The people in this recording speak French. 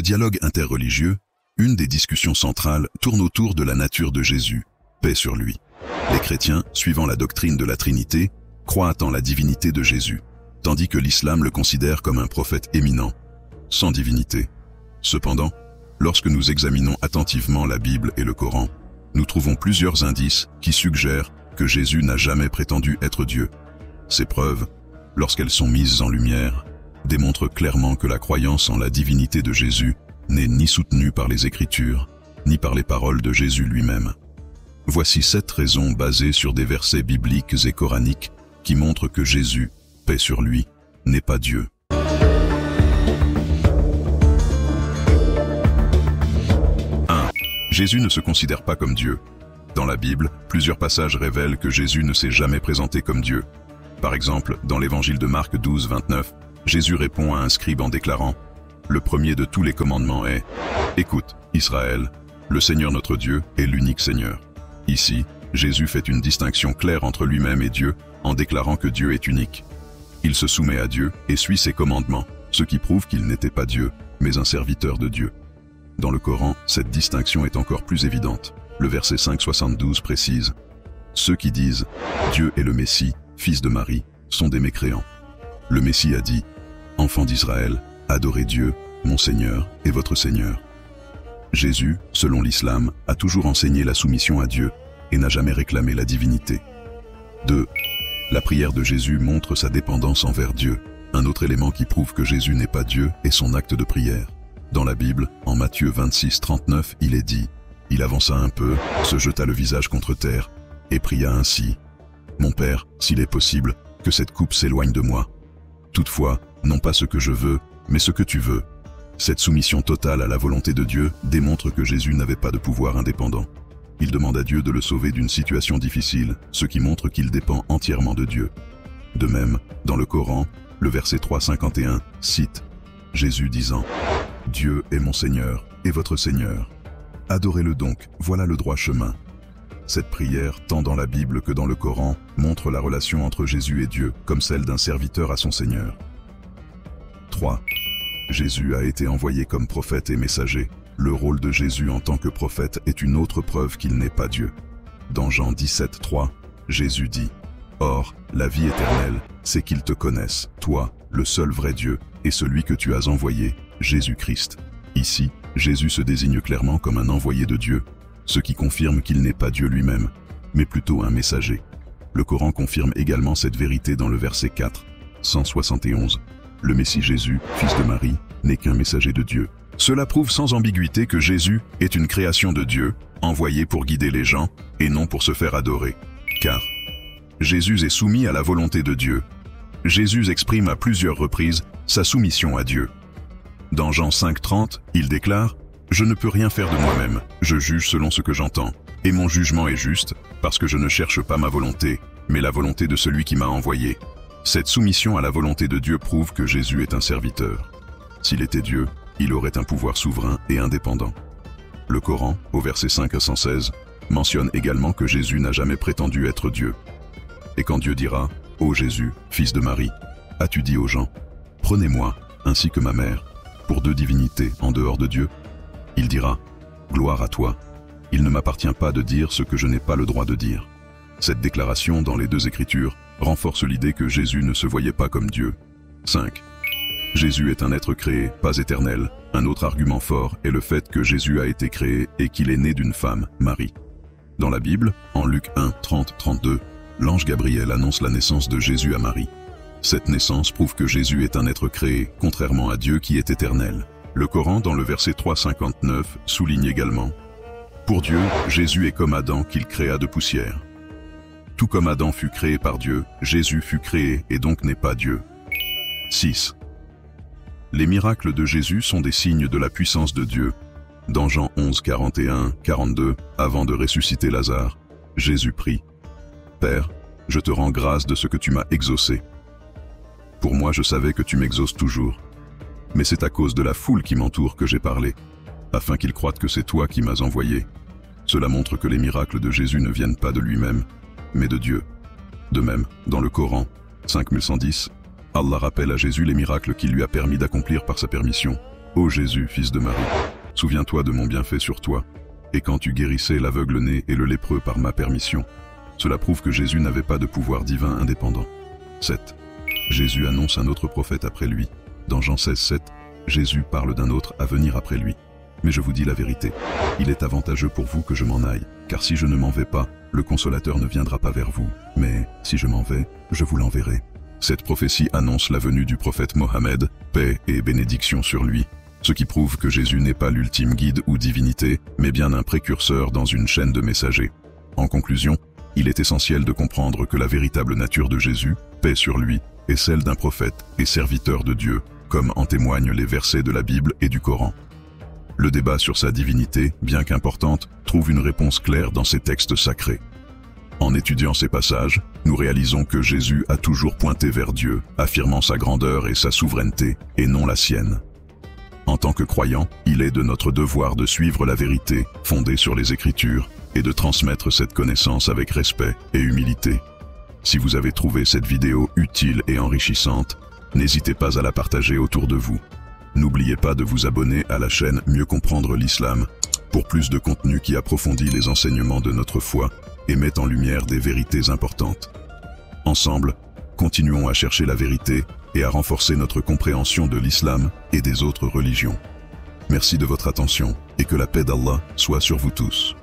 dialogue interreligieux, une des discussions centrales tourne autour de la nature de Jésus, paix sur lui. Les chrétiens, suivant la doctrine de la Trinité, croient en la divinité de Jésus, tandis que l'islam le considère comme un prophète éminent, sans divinité. Cependant, lorsque nous examinons attentivement la Bible et le Coran, nous trouvons plusieurs indices qui suggèrent que Jésus n'a jamais prétendu être Dieu. Ces preuves, lorsqu'elles sont mises en lumière, démontrent clairement que la croyance en la divinité de Jésus n'est ni soutenue par les Écritures, ni par les paroles de Jésus lui-même. Voici 7 raisons basées sur des versets bibliques et coraniques qui montrent que Jésus, paix sur lui, n'est pas Dieu. 1. Jésus ne se considère pas comme Dieu. Dans la Bible, plusieurs passages révèlent que Jésus ne s'est jamais présenté comme Dieu. Par exemple, dans l'évangile de Marc 12, 29, Jésus répond à un scribe en déclarant « Le premier de tous les commandements est « Écoute, Israël, le Seigneur notre Dieu est l'unique Seigneur. » Ici, Jésus fait une distinction claire entre lui-même et Dieu en déclarant que Dieu est unique. Il se soumet à Dieu et suit ses commandements, ce qui prouve qu'il n'était pas Dieu, mais un serviteur de Dieu. Dans le Coran, cette distinction est encore plus évidente. Le verset 5,72 précise « Ceux qui disent « Dieu est le Messie, fils de Marie » sont des mécréants. Le Messie a dit « Enfants d'Israël, adorez Dieu, mon Seigneur et votre Seigneur. » Jésus, selon l'islam, a toujours enseigné la soumission à Dieu et n'a jamais réclamé la divinité. 2. La prière de Jésus montre sa dépendance envers Dieu. Un autre élément qui prouve que Jésus n'est pas Dieu est son acte de prière. Dans la Bible, en Matthieu 26, 39, il est dit « Il avança un peu, se jeta le visage contre terre et pria ainsi « Mon Père, s'il est possible, que cette coupe s'éloigne de moi. Toutefois, non pas ce que je veux, mais ce que tu veux. » Cette soumission totale à la volonté de Dieu démontre que Jésus n'avait pas de pouvoir indépendant. Il demande à Dieu de le sauver d'une situation difficile, ce qui montre qu'il dépend entièrement de Dieu. De même, dans le Coran, le verset 3,51 cite Jésus disant « Dieu est mon Seigneur et votre Seigneur. Adorez-le donc, voilà le droit chemin. » Cette prière, tant dans la Bible que dans le Coran, montre la relation entre Jésus et Dieu comme celle d'un serviteur à son Seigneur. 3. Jésus a été envoyé comme prophète et messager. Le rôle de Jésus en tant que prophète est une autre preuve qu'il n'est pas Dieu. Dans Jean 17, 3, Jésus dit « Or, la vie éternelle, c'est qu'ils te connaissent, toi, le seul vrai Dieu, et celui que tu as envoyé, Jésus-Christ. » Ici, Jésus se désigne clairement comme un envoyé de Dieu, ce qui confirme qu'il n'est pas Dieu lui-même, mais plutôt un messager. Le Coran confirme également cette vérité dans le verset 4, 171. Le Messie Jésus, fils de Marie, n'est qu'un messager de Dieu. Cela prouve sans ambiguïté que Jésus est une création de Dieu, envoyée pour guider les gens, et non pour se faire adorer. Car Jésus est soumis à la volonté de Dieu. Jésus exprime à plusieurs reprises sa soumission à Dieu. Dans Jean 5,30, il déclare « Je ne peux rien faire de moi-même, je juge selon ce que j'entends, et mon jugement est juste, parce que je ne cherche pas ma volonté, mais la volonté de celui qui m'a envoyé. » Cette soumission à la volonté de Dieu prouve que Jésus est un serviteur. S'il était Dieu, il aurait un pouvoir souverain et indépendant. Le Coran, au verset 5 à 116, mentionne également que Jésus n'a jamais prétendu être Dieu. Et quand Dieu dira « Ô Jésus, fils de Marie, as-tu dit aux gens, prenez-moi, ainsi que ma mère, pour 2 divinités en dehors de Dieu ?» Il dira « Gloire à toi, il ne m'appartient pas de dire ce que je n'ai pas le droit de dire. » Cette déclaration dans les 2 Écritures renforce l'idée que Jésus ne se voyait pas comme Dieu. 5. Jésus est un être créé, pas éternel. Un autre argument fort est le fait que Jésus a été créé et qu'il est né d'une femme, Marie. Dans la Bible, en Luc 1, 30-32, l'ange Gabriel annonce la naissance de Jésus à Marie. Cette naissance prouve que Jésus est un être créé, contrairement à Dieu qui est éternel. Le Coran, dans le verset 3,59, souligne également « Pour Dieu, Jésus est comme Adam qu'il créa de poussière. » Tout comme Adam fut créé par Dieu, Jésus fut créé et donc n'est pas Dieu. 6. Les miracles de Jésus sont des signes de la puissance de Dieu. Dans Jean 11, 41-42, avant de ressusciter Lazare, Jésus prie « Père, je te rends grâce de ce que tu m'as exaucé. Pour moi, je savais que tu m'exauces toujours. Mais c'est à cause de la foule qui m'entoure que j'ai parlé, afin qu'ils croient que c'est toi qui m'as envoyé. Cela montre que les miracles de Jésus ne viennent pas de lui-même, mais de Dieu. De même, dans le Coran, 5110, Allah rappelle à Jésus les miracles qu'il lui a permis d'accomplir par sa permission. Ô Jésus, fils de Marie, souviens-toi de mon bienfait sur toi, et quand tu guérissais l'aveugle-né et le lépreux par ma permission. Cela prouve que Jésus n'avait pas de pouvoir divin indépendant. 7. Jésus annonce un autre prophète après lui. Dans Jean 16, 7, Jésus parle d'un autre à venir après lui. Mais je vous dis la vérité, il est avantageux pour vous que je m'en aille, car si je ne m'en vais pas, le Consolateur ne viendra pas vers vous. Mais si je m'en vais, je vous l'enverrai. Cette prophétie annonce la venue du prophète Mohammed, paix et bénédiction sur lui, ce qui prouve que Jésus n'est pas l'ultime guide ou divinité, mais bien un précurseur dans une chaîne de messagers. En conclusion, il est essentiel de comprendre que la véritable nature de Jésus, paix sur lui, est celle d'un prophète et serviteur de Dieu, comme en témoignent les versets de la Bible et du Coran. Le débat sur sa divinité, bien qu'importante, trouve une réponse claire dans ces textes sacrés. En étudiant ces passages, nous réalisons que Jésus a toujours pointé vers Dieu, affirmant sa grandeur et sa souveraineté, et non la sienne. En tant que croyant, il est de notre devoir de suivre la vérité, fondée sur les Écritures, et de transmettre cette connaissance avec respect et humilité. Si vous avez trouvé cette vidéo utile et enrichissante, n'hésitez pas à la partager autour de vous. N'oubliez pas de vous abonner à la chaîne Mieux comprendre l'Islam pour plus de contenu qui approfondit les enseignements de notre foi et met en lumière des vérités importantes. Ensemble, continuons à chercher la vérité et à renforcer notre compréhension de l'islam et des autres religions. Merci de votre attention et que la paix d'Allah soit sur vous tous.